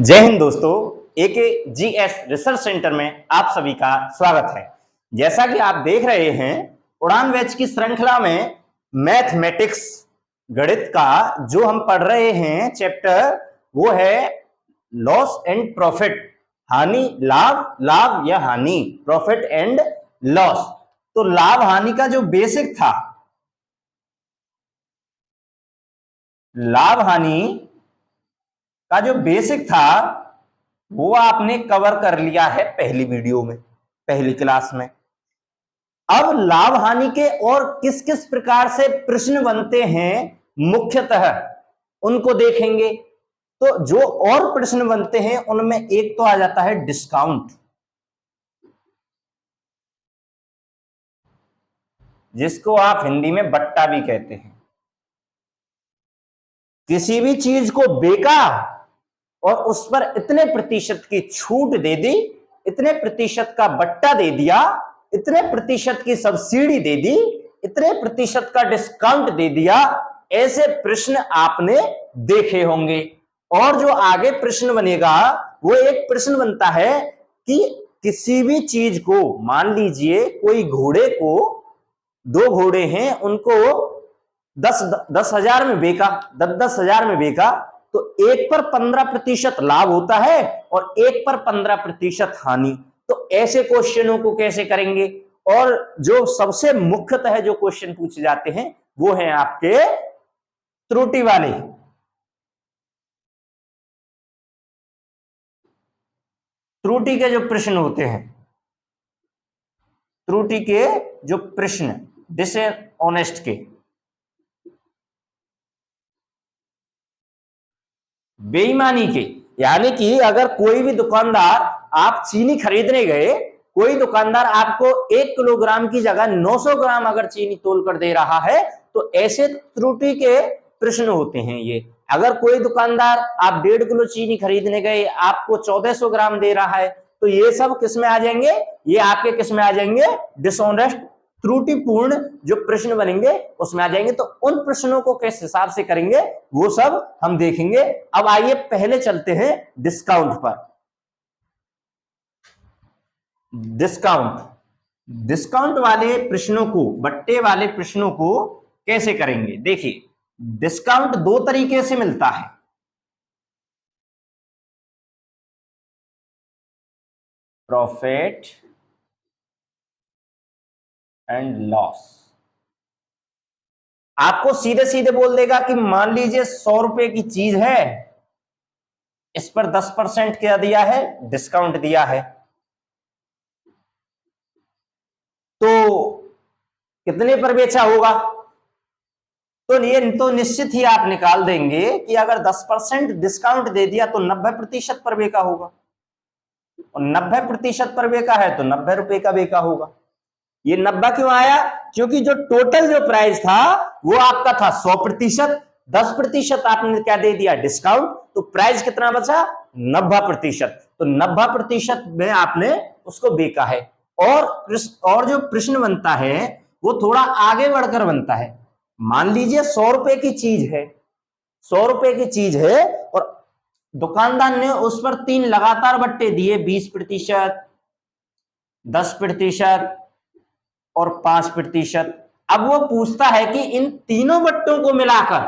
जय हिंद दोस्तों, AKGS research centre में आप सभी का स्वागत है। जैसा कि आप देख रहे हैं, उड़ान बैच की श्रृंखला में मैथमेटिक्स गणित का जो हम पढ़ रहे हैं चैप्टर, वो है लॉस एंड प्रॉफिट, हानि लाभ, लाभ या हानि, प्रॉफिट एंड लॉस। तो लाभ हानि का जो बेसिक था, लाभ हानि का जो बेसिक था वो आपने कवर कर लिया है पहली वीडियो में, पहली क्लास में। अब लाभ हानि के और किस किस प्रकार से प्रश्न बनते हैं मुख्यतः उनको देखेंगे। तो जो और प्रश्न बनते हैं उनमें एक तो आ जाता है डिस्काउंट, जिसको आप हिंदी में बट्टा भी कहते हैं। किसी भी चीज को बेचा और उस पर इतने प्रतिशत की छूट दे दी, इतने प्रतिशत का बट्टा दे दिया, इतने प्रतिशत की सब्सिडी दे दी, इतने प्रतिशत का डिस्काउंट दे दिया, ऐसे प्रश्न आपने देखे होंगे। और जो आगे प्रश्न बनेगा वो एक प्रश्न बनता है कि किसी भी चीज को, मान लीजिए कोई घोड़े को, दो घोड़े हैं, उनको 10,000 में बेचा, 10,000 में बेचा, तो एक पर 15% लाभ होता है और एक पर 15% हानि। तो ऐसे क्वेश्चनों को कैसे करेंगे? और जो सबसे मुख्यतः जो क्वेश्चन पूछे जाते हैं वो हैं आपके त्रुटि वाले। त्रुटि के जो प्रश्न होते हैं, त्रुटि के जो प्रश्न, डिसऑनेस्ट के, बेईमानी के, यानी कि अगर कोई भी दुकानदार, आप चीनी खरीदने गए, कोई दुकानदार आपको 1 किलोग्राम की जगह 900 ग्राम अगर चीनी तोल कर दे रहा है, तो ऐसे त्रुटि के प्रश्न होते हैं ये। अगर कोई दुकानदार, आप 1.5 किलो चीनी खरीदने गए, आपको 1400 ग्राम दे रहा है, तो ये सब किस में आ जाएंगे? ये आपके किस में आ जाएंगे? डिसऑनेस्ट, त्रुटिपूर्ण जो प्रश्न बनेंगे उसमें आ जाएंगे। तो उन प्रश्नों को किस हिसाब से करेंगे वो सब हम देखेंगे। अब आइए पहले चलते हैं डिस्काउंट पर। डिस्काउंट वाले प्रश्नों को, बट्टे वाले प्रश्नों को कैसे करेंगे? देखिए, डिस्काउंट दो तरीके से मिलता है। Profit and loss. आपको सीधे सीधे बोल देगा कि मान लीजिए 100 रुपए की चीज है, इस पर 10% क्या दिया है? डिस्काउंट दिया है। तो कितने पर बेचा होगा? तो ये तो निश्चित ही आप निकाल देंगे कि अगर 10% डिस्काउंट दे दिया तो 90% पर बेचा होगा, और 90% पर बेचा है तो 90 रुपए का बेचा होगा। ये 90 क्यों आया? क्योंकि जो टोटल जो प्राइस था वो आपका था 100%, 10% आपने क्या दे दिया? डिस्काउंट, तो प्राइस कितना बचा? 90%। तो 90% में आपने उसको बेचा है। और जो प्रश्न बनता है वो थोड़ा आगे बढ़कर बनता है। मान लीजिए 100 रुपए की चीज है, 100 रुपए की चीज है, और दुकानदार ने उस पर 3 लगातार बट्टे दिए, 20%, 10% और 5%। अब वो पूछता है कि इन तीनों बट्टों को मिलाकर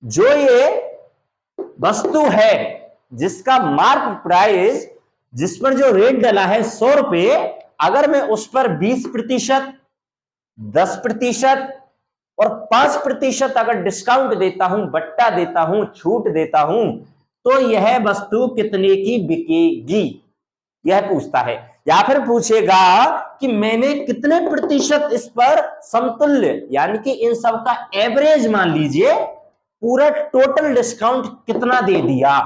जो ये वस्तु है जिसका मार्क प्राइस, जिस पर जो रेट डला है 100 रुपए, अगर मैं उस पर 20%, 10% और 5% अगर डिस्काउंट देता हूं, बट्टा देता हूं, छूट देता हूं, तो यह वस्तु कितने की बिकेगी? यह पूछता है। या फिर पूछेगा कि मैंने कितने प्रतिशत इस पर समतुल्य, यानी कि इन सब का एवरेज, मान लीजिए पूरा टोटल डिस्काउंट कितना दे दिया।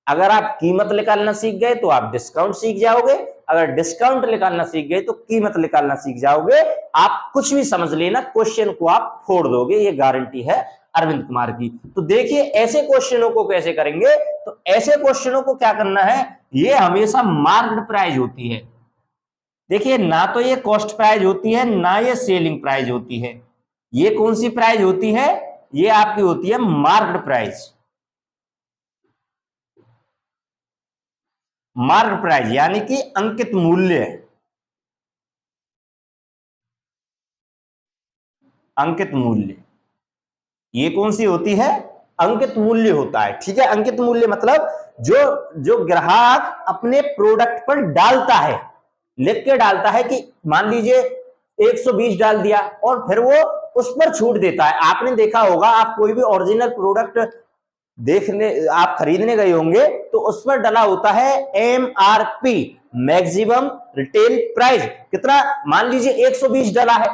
अगर आप कीमत निकालना सीख गए तो आप डिस्काउंट सीख जाओगे, अगर डिस्काउंट निकालना सीख गए तो कीमत निकालना सीख जाओगे। आप कुछ भी समझ लेना, क्वेश्चन को आप फोड़ दोगे, ये गारंटी है अरविंद कुमार की। तो देखिए ऐसे क्वेश्चनों को कैसे करेंगे। तो ऐसे क्वेश्चनों को क्या करना है, ये हमेशा मार्क्ड प्राइस होती है। देखिए, ना तो ये कॉस्ट प्राइस होती है, ना ये सेलिंग प्राइस होती है। ये कौन सी प्राइस होती है? ये आपकी होती है मार्क्ड प्राइस। मार्क प्राइस यानी कि अंकित मूल्य, अंकित मूल्य ये कौन सी होती है? अंकित मूल्य होता है। ठीक है, अंकित मूल्य मतलब जो जो ग्राहक अपने प्रोडक्ट पर डालता है, लिख के डालता है कि मान लीजिए 120 डाल दिया और फिर वो उस पर छूट देता है। आपने देखा होगा, आप कोई भी ओरिजिनल प्रोडक्ट देखने आप खरीदने गए होंगे तो उस पर डला होता है MRP, मैक्सिमम रिटेल प्राइस। कितना? मान लीजिए 120 डला है,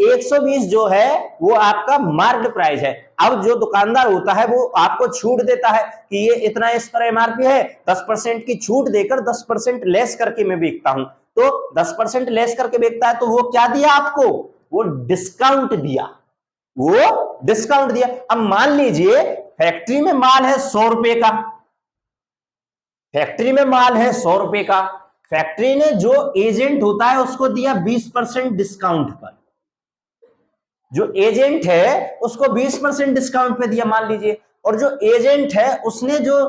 120 जो है वो आपका मार्केट प्राइस है। अब जो दुकानदार होता है वो आपको छूट देता है कि ये इतना इस पर MRP है, 10% की छूट देकर 10% लेस करके मैं बेचता हूं। तो 10% लेस करके बेचता है तो वो क्या दिया आपको? वो डिस्काउंट दिया, वो डिस्काउंट दिया। अब मान लीजिए फैक्ट्री में माल है 100 रुपए का, फैक्ट्री में माल है 100 रुपए का, फैक्ट्री ने जो एजेंट होता है उसको दिया 20% डिस्काउंट पर, जो एजेंट है उसको 20% डिस्काउंट पे दिया मान लीजिए, और जो एजेंट है उसने जो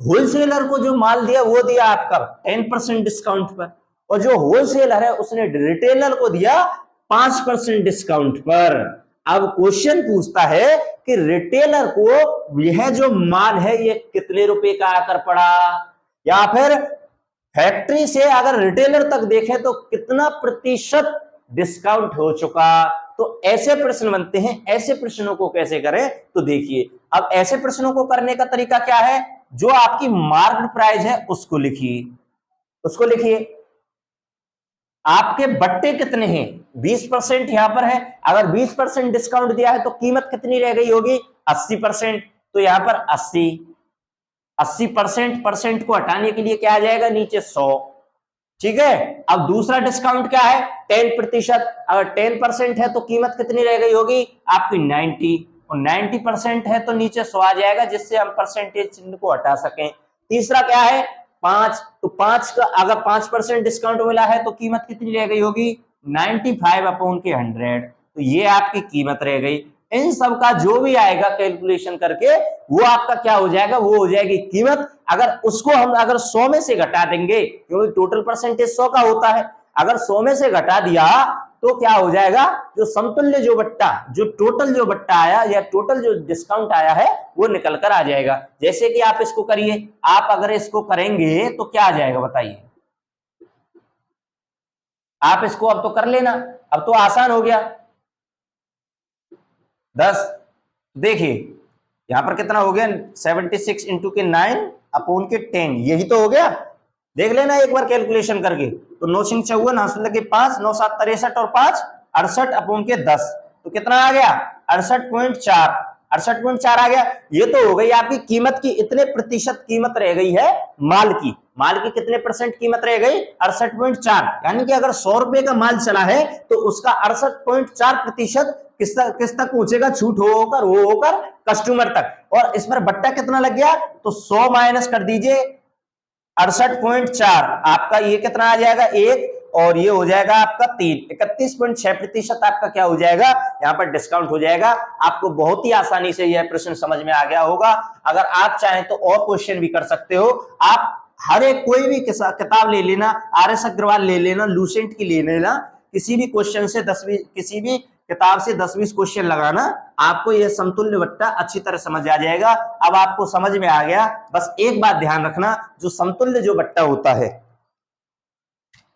होलसेलर को जो माल दिया वो दिया आपका 10% डिस्काउंट पर, और जो होलसेलर है उसने रिटेलर को दिया 5% डिस्काउंट पर। अब क्वेश्चन पूछता है कि रिटेलर को यह जो माल है ये कितने रुपए का आकर पड़ा, या फिर फैक्ट्री से अगर रिटेलर तक देखें तो कितना प्रतिशत डिस्काउंट हो चुका। तो ऐसे प्रश्न बनते हैं। ऐसे प्रश्नों को कैसे करें तो देखिए, अब ऐसे प्रश्नों को करने का तरीका क्या है? जो आपकी मार्केट प्राइस है उसको लिखिए, उसको लिखिए। आपके बट्टे कितने हैं? 20% यहां पर है, अगर 20% डिस्काउंट दिया है तो कीमत कितनी रह गई होगी? 80%। तो यहां पर 80% परसेंट को हटाने के लिए क्या आ जाएगा? नीचे 100। ठीक है, अब दूसरा डिस्काउंट क्या है? 10%। अगर 10% है तो कीमत कितनी रह गई होगी आपकी? 90, और 90% है तो नीचे 100 आ जाएगा, जिससे हम परसेंटेज चिन्ह को हटा सकें। तीसरा क्या है? 5, तो 5 का अगर 5% डिस्काउंट मिला है तो कीमत कितनी रह गई होगी? 95/100। तो ये आपकी कीमत रह गई। इन सब का जो भी आएगा कैलकुलेशन करके वो आपका क्या हो जाएगा? वो हो जाएगी कीमत। अगर उसको हम अगर 100 में से घटा देंगे, क्योंकि टोटल परसेंटेज 100 का होता है, अगर 100 में से घटा दिया तो क्या हो जाएगा? जो समतुल्य जो बट्टा, जो टोटल जो बट्टा आया या टोटल जो डिस्काउंट आया है वो निकल कर आ जाएगा। जैसे कि आप इसको करिए, आप अगर इसको करेंगे तो क्या आ जाएगा बताइए? आप इसको अब तो कर लेना, अब तो आसान हो गया। 10, देखिए यहां पर कितना हो गया? 76 इंटू के 9/10, यही तो हो गया। देख लेना एक बार कैलकुलेशन करके। तो 9 सिंह 54, 8 के 5, 9 7 63 और 5 68/10। तो कितना आ गया? 68.4, 68.4 आ गया। ये तो हो गई आपकी कीमत की इतने प्रतिशत कीमत रह गई है माल की। माल की कितने परसेंट कीमत रह गई? 68.4। यानी कि अगर 100 रुपए का माल चला है तो उसका 68.4% किस तक पहुंचेगा? छूट होकर कस्टमर तक। और इस पर बट्टा कितना लग गया? तो 100 माइनस कर दीजिए 68.4, आपका ये कितना आ जाएगा? 1, और ये हो जाएगा आपका 3, 31.6% आपका क्या हो जाएगा? यहाँ पर डिस्काउंट हो जाएगा। आपको बहुत ही आसानी से यह प्रश्न समझ में आ गया होगा। अगर आप चाहें तो और क्वेश्चन भी कर सकते हो। आप हर एक कोई भी किताब ले लेना, RS अग्रवाल ले लेना, लूसेंट की ले लेना, किसी भी क्वेश्चन से 10 किसी भी किताब से 10-20 क्वेश्चन लगाना, आपको यह समतुल्य बट्टा अच्छी तरह समझ आ जाएगा। अब आपको समझ में आ गया। बस एक बात ध्यान रखना, जो समतुल्य जो बट्टा होता है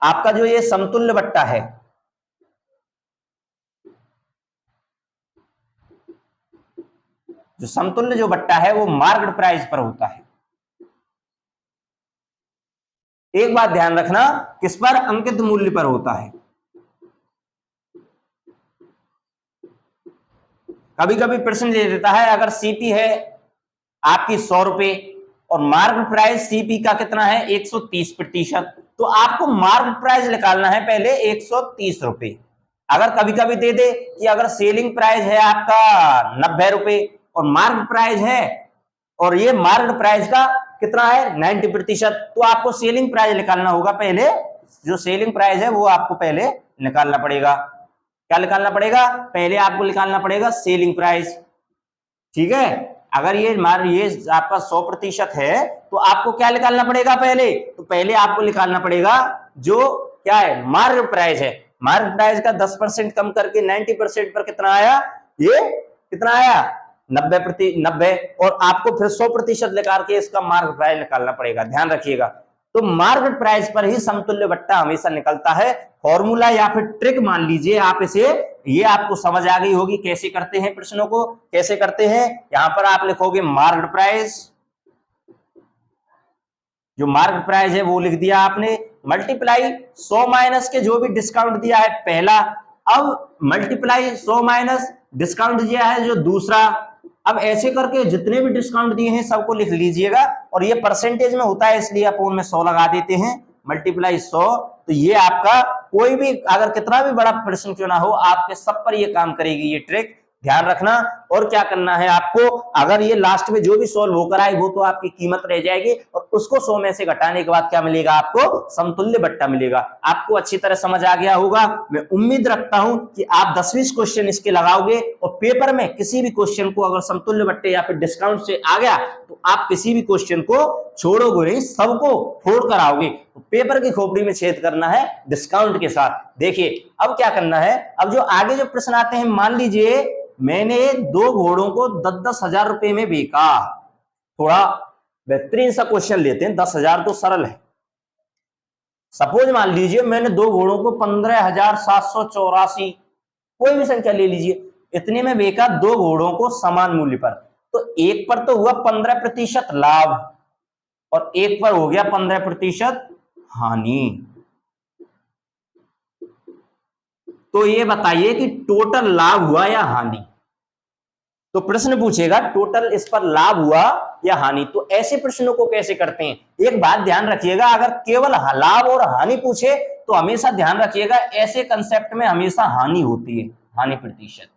आपका, जो ये समतुल्य बट्टा है, जो समतुल्य जो बट्टा है वो मार्केट प्राइस पर होता है। एक बात ध्यान रखना, किस पर? अंकित मूल्य पर होता है। कभी कभी प्रश्न दे देता है, अगर सीपी है आपकी 100 रुपए और मार्केट प्राइस सीपी का कितना है? 130%, तो आपको मार्केट प्राइस निकालना है पहले 130 रुपए। अगर कभी कभी दे दे कि अगर सेलिंग प्राइस है आपका 90 रुपए और मार्केट प्राइस है, और ये मार्केट प्राइस का कितना है? 90%, तो आपको सेलिंग प्राइस निकालना होगा पहले। जो सेलिंग प्राइस है वो आपको पहले निकालना पड़ेगा। क्या निकालना पड़ेगा? पहले आपको निकालना पड़ेगा सेलिंग प्राइस। ठीक है, अगर ये आपका 100% है तो आपको क्या निकालना पड़ेगा पहले? तो तो पहले आपको निकालना पड़ेगा जो क्या है मार्केट प्राइस है। मार्केट प्राइस का 10% कम करके 90% पर कितना आया, ये कितना आया 90 और आपको फिर 100% निकाल के इसका मार्केट प्राइस निकालना पड़ेगा, ध्यान रखिएगा। तो मार्केट प्राइस पर ही समतुल्य बट्टा हमेशा निकलता है। फॉर्मूला या फिर ट्रिक मान लीजिए आप इसे, ये आपको समझ आ गई होगी कैसे करते हैं, प्रश्नों को कैसे करते हैं। यहां पर आप लिखोगे मार्केट प्राइस, जो मार्केट प्राइस है वो लिख दिया आपने, मल्टीप्लाई 100 माइनस के जो भी डिस्काउंट दिया है पहला, अब मल्टीप्लाई 100 माइनस डिस्काउंट दिया है जो दूसरा। अब ऐसे करके जितने भी डिस्काउंट दिए हैं सबको लिख लीजिएगा, और ये परसेंटेज में होता है इसलिए अपोन में 100 लगा देते हैं, मल्टीप्लाई 100। तो ये आपका कोई भी अगर कितना भी बड़ा प्रश्न क्यों ना हो, आपके सब पर ये काम करेगी ये ट्रिक, ध्यान रखना। और क्या करना है आपको, अगर ये लास्ट में जो भी सॉल्व होकर आए वो तो आपकी कीमत रह जाएगी, और उसको 100 में से घटाने के बाद क्या मिलेगा आपको, समतुल्य बट्टा मिलेगा। आपको अच्छी तरह समझ आ गया होगा। मैं उम्मीद रखता हूं कि आप 10-20 क्वेश्चन इसके लगाओगे, और पेपर में किसी भी क्वेश्चन को अगर समतुल्य बट्टे या फिर डिस्काउंट से आ गया तो आप किसी भी क्वेश्चन को छोड़ोगे नहीं, सबको फोड़ कर आओगे। तो पेपर की खोपड़ी में छेद करना है डिस्काउंट के साथ। देखिए अब क्या करना है, अब जो आगे जो प्रश्न आते हैं, मान लीजिए मैंने 2 घोड़ों को 10-10 हजार रुपए में बेचा। थोड़ा बेहतरीन सा क्वेश्चन लेते हैं, 10,000 तो सरल है। सपोज मान लीजिए मैंने 2 घोड़ों को 15,784, कोई भी संख्या ले लीजिए, इतने में बेचा 2 घोड़ों को समान मूल्य पर। तो एक पर तो हुआ 15% लाभ और एक पर हो गया 15% हानि। तो ये बताइए कि टोटल लाभ हुआ या हानि। तो प्रश्न पूछेगा टोटल इस पर लाभ हुआ या हानि। तो ऐसे प्रश्नों को कैसे करते हैं, एक बात ध्यान रखिएगा, अगर केवल लाभ और हानि पूछे तो हमेशा ध्यान रखिएगा ऐसे कंसेप्ट में हमेशा हानि होती है, हानि प्रतिशत।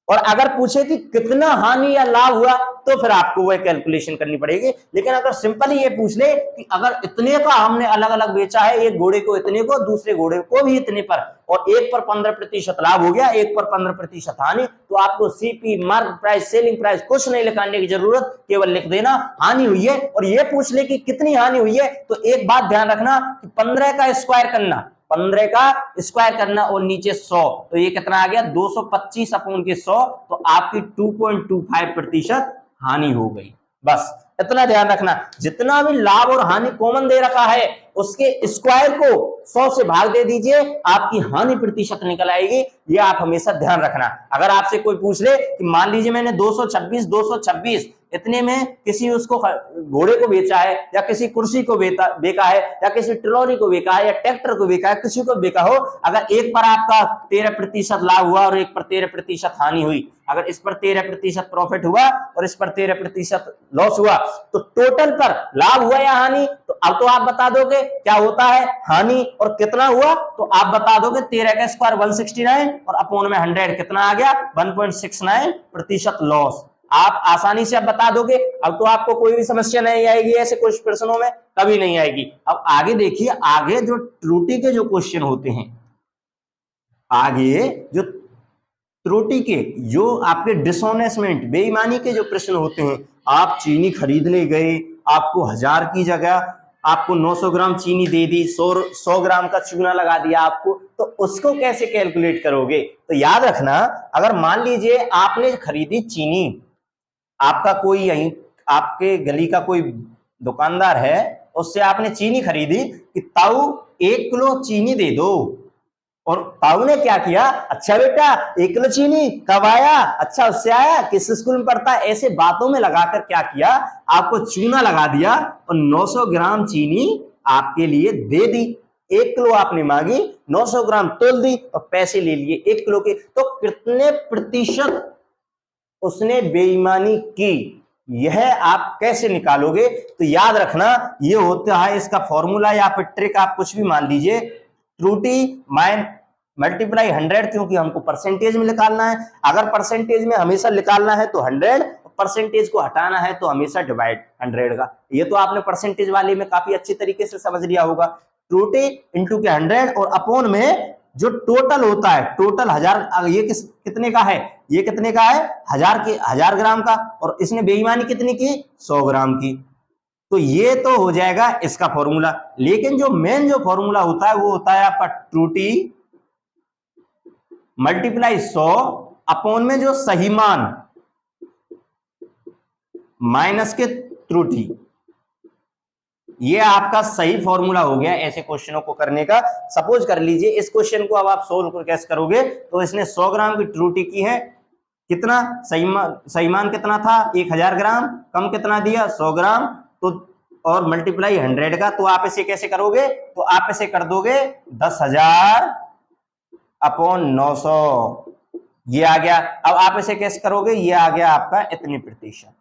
और अगर पूछे कि कितना हानि या लाभ हुआ तो फिर आपको वह कैलकुलेशन करनी पड़ेगी। लेकिन अगर सिंपल ये पूछ ले कि अगर इतने का हमने अलग अलग बेचा है, एक घोड़े को इतने को, दूसरे घोड़े को भी इतने पर, और एक पर 15% लाभ हो गया, एक पर 15% हानि, तो आपको CP, market price, selling price कुछ नहीं लिखाने की जरूरत, केवल लिख देना हानि हुई है। और ये पूछ ले कि कितनी हानि हुई है, तो एक बात ध्यान रखना कि 15 का स्क्वायर करना, 15 का स्क्वायर करना और नीचे 100, तो ये कितना आ गया 225 अपॉन के 100, तो आपकी 2.25% हानि हो गई। बस इतना ध्यान रखना, जितना भी लाभ और हानि कॉमन दे रखा है उसके स्क्वायर को 100 से भाग दे दीजिए, आपकी हानि प्रतिशत निकल आएगी। ये आप हमेशा ध्यान रखना। अगर आपसे कोई पूछ ले कि मान लीजिए मैंने 226 इतने में किसी उसको घोड़े को बेचा है, या किसी कुर्सी को बेचा है, या किसी ट्रॉली को बेचा है, या ट्रैक्टर को बेचा है, किसी को बेचा हो, अगर एक पर आपका 13% लाभ हुआ और एक पर 13% हानि हुई, अगर इस पर 13% प्रॉफिट हुआ और इस पर 13% लॉस हुआ, तो टोटल पर लाभ हुआ या हानि, तो अब तो आप बता दोगे क्या होता है हानि, और कितना हुआ तो आप बता दोगे 13 का स्क्वायर 169 और अपॉन में 100 कितना आ गया 1.69% लॉस। आप आसानी से अब बता दोगे। अब तो आपको कोई भी समस्या नहीं आएगी, ऐसे कुछ प्रश्नों में कभी नहीं आएगी। अब आगे देखिए, आगे जो त्रुटि के जो क्वेश्चन होते हैं, आगे जो त्रुटि के जो आपके डिसऑनेस्टमेंट, बेईमानी के जो प्रश्न होते हैं, आप चीनी खरीदने गए, आपको 1000 की जगह आपको 900 ग्राम चीनी दे दी, 100 ग्राम का चूना लगा दिया आपको, तो उसको कैसे कैलकुलेट करोगे। तो याद रखना, अगर मान लीजिए आपने खरीदी चीनी, आपका कोई यहीं आपके गली का कोई दुकानदार है, उससे आपने चीनी खरीदी कि ताऊ 1 किलो चीनी दे दो, और ताऊ ने क्या किया, अच्छा बेटा 1 किलो चीनी कब आया, अच्छा उससे आया, किस स्कूल में पढ़ता है, ऐसे बातों में लगाकर क्या किया, आपको चूना लगा दिया और 900 ग्राम चीनी आपके लिए दे दी। 1 किलो आपने मांगी, 900 ग्राम तोल दी और पैसे ले लिए 1 किलो के। तो कितने प्रतिशत उसने बेईमानी की, यह आप कैसे निकालोगे। तो याद रखना, ये होता है इसका फॉर्मूला या फिर ट्रिक, आप कुछ भी मान लीजिए, त्रुटि मल्टीप्लाई 100, क्योंकि हमको परसेंटेज में निकालना है। अगर परसेंटेज में हमेशा निकालना है तो 100, परसेंटेज को हटाना है तो हमेशा डिवाइड 100 का। ये तो आपने परसेंटेज वाले में काफी अच्छी तरीके से समझ लिया होगा। त्रुटि इंटू के 100 और अपॉन में जो टोटल होता है, टोटल 1000, ये कितने का है, ये कितने का है 1000 ग्राम का, और इसने बेईमानी कितनी की 100 ग्राम की। तो ये तो हो जाएगा इसका फॉर्मूला। लेकिन जो मेन जो फॉर्मूला होता है वो होता है आपका त्रुटि मल्टीप्लाई 100 अपॉन में जो सही मान माइनस के त्रुटि। ये आपका सही फॉर्मूला हो गया ऐसे क्वेश्चनों को करने का। सपोज कर लीजिए इस क्वेश्चन को अब आप सोल्व कैसे करोगे, तो इसने 100 ग्राम की त्रुटि की है, कितना सही मान कितना था 1000 ग्राम, कम कितना दिया 100 ग्राम, तो और मल्टीप्लाई 100 का, तो आप इसे कैसे करोगे, तो आप इसे कर दोगे 10,000 अपॉन 900, ये आ गया। अब आप इसे कैसे करोगे, ये आ गया आपका इतनी प्रतिशत,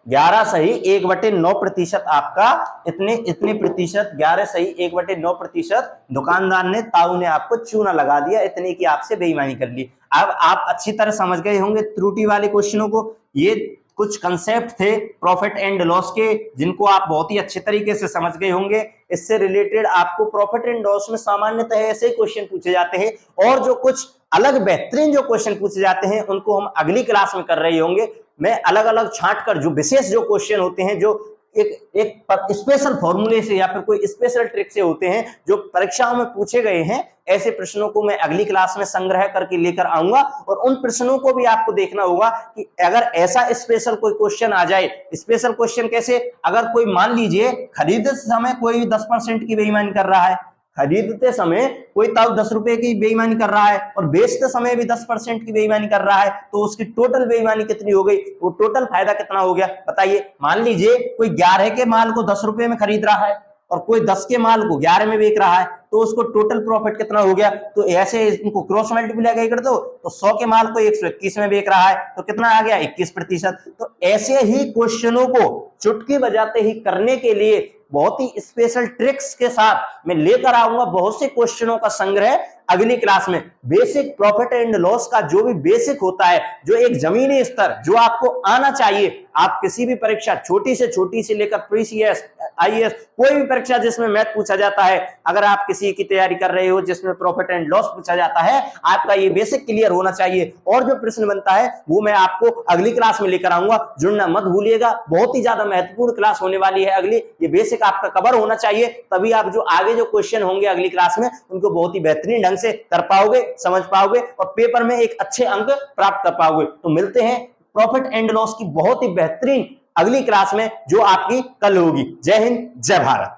11 सही 1/9% आपका इतने प्रतिशत, 11 सही 1/9% दुकानदार ने ताऊ ने आपको चूना लगा दिया, इतने की आपसे बेईमानी कर ली। अब आप अच्छी तरह समझ गए होंगे त्रुटि वाले क्वेश्चनों को। ये कुछ कंसेप्ट थे प्रॉफिट एंड लॉस के, जिनको आप बहुत ही अच्छे तरीके से समझ गए होंगे। इससे रिलेटेड आपको प्रॉफिट एंड लॉस में सामान्यतः ऐसे क्वेश्चन पूछे जाते हैं, और जो कुछ अलग बेहतरीन जो क्वेश्चन पूछे जाते हैं उनको हम अगली क्लास में कर रहे होंगे। मैं अलग अलग छांट कर जो विशेष जो क्वेश्चन होते हैं, जो एक स्पेशल फॉर्मूले से या फिर कोई स्पेशल ट्रिक से होते हैं, जो परीक्षाओं में पूछे गए हैं, ऐसे प्रश्नों को मैं अगली क्लास में संग्रह करके लेकर आऊंगा। और उन प्रश्नों को भी आपको देखना होगा कि अगर ऐसा स्पेशल कोई क्वेश्चन आ जाए, स्पेशल क्वेश्चन कैसे, अगर कोई मान लीजिए खरीदते समय कोई 10% की बेईमानी कर रहा है, खरीदते समय कोई ताऊ 10 रुपए की बेईमानी कर रहा है और बेचते समय भी 10% की बेईमानी कर रहा है, तो उसकी टोटल बेईमानी कितनी हो गई, वो टोटल फायदा कितना हो गया बताइए। मान लीजिए कोई 11 के माल को 10 रुपए में खरीद रहा है और कोई 10 के माल को 11 में बेच रहा है, तो उसको टोटल प्रॉफिट कितना हो गया। तो ऐसे इनको क्रॉस मल्टीप्लाई कर दो, तो 100 के माल को 121 में बेच रहा है, तो कितना आ गया 21%। तो ऐसे ही क्वेश्चनों को चुटकी बजाते ही करने के लिए बहुत ही स्पेशल ट्रिक्स के साथ मैं लेकर आऊंगा बहुत से क्वेश्चनों का संग्रह अगली क्लास में। बेसिक प्रॉफिट एंड लॉस का जो भी बेसिक होता है, जो एक जमीनी स्तर जो आपको आना चाहिए, आप किसी भी परीक्षा छोटी से लेकर पीसीएस आईएएस कोई भी परीक्षा जिसमें मैथ पूछा जाता है, अगर आप किसी की तैयारी कर रहे हो जिसमें प्रॉफिट एंड लॉस पूछा जाता है, आपका ये बेसिक क्लियर होना चाहिए। और जो प्रश्न बनता है वो मैं आपको अगली क्लास में लेकर आऊंगा, जुड़ना मत भूलिएगा, बहुत ही ज्यादा महत्वपूर्ण क्लास होने वाली है अगली। ये बेसिक आपका कवर होना चाहिए, तभी आप जो आगे जो क्वेश्चन होंगे अगली क्लास में उनको बहुत ही बेहतरीन ढंग से कर पाओगे, समझ पाओगे और पेपर में एक अच्छे अंक प्राप्त कर पाओगे। तो मिलते हैं प्रॉफिट एंड लॉस की बहुत ही बेहतरीन अगली क्लास में, जो आपकी कल होगी। जय हिंद, जय भारत।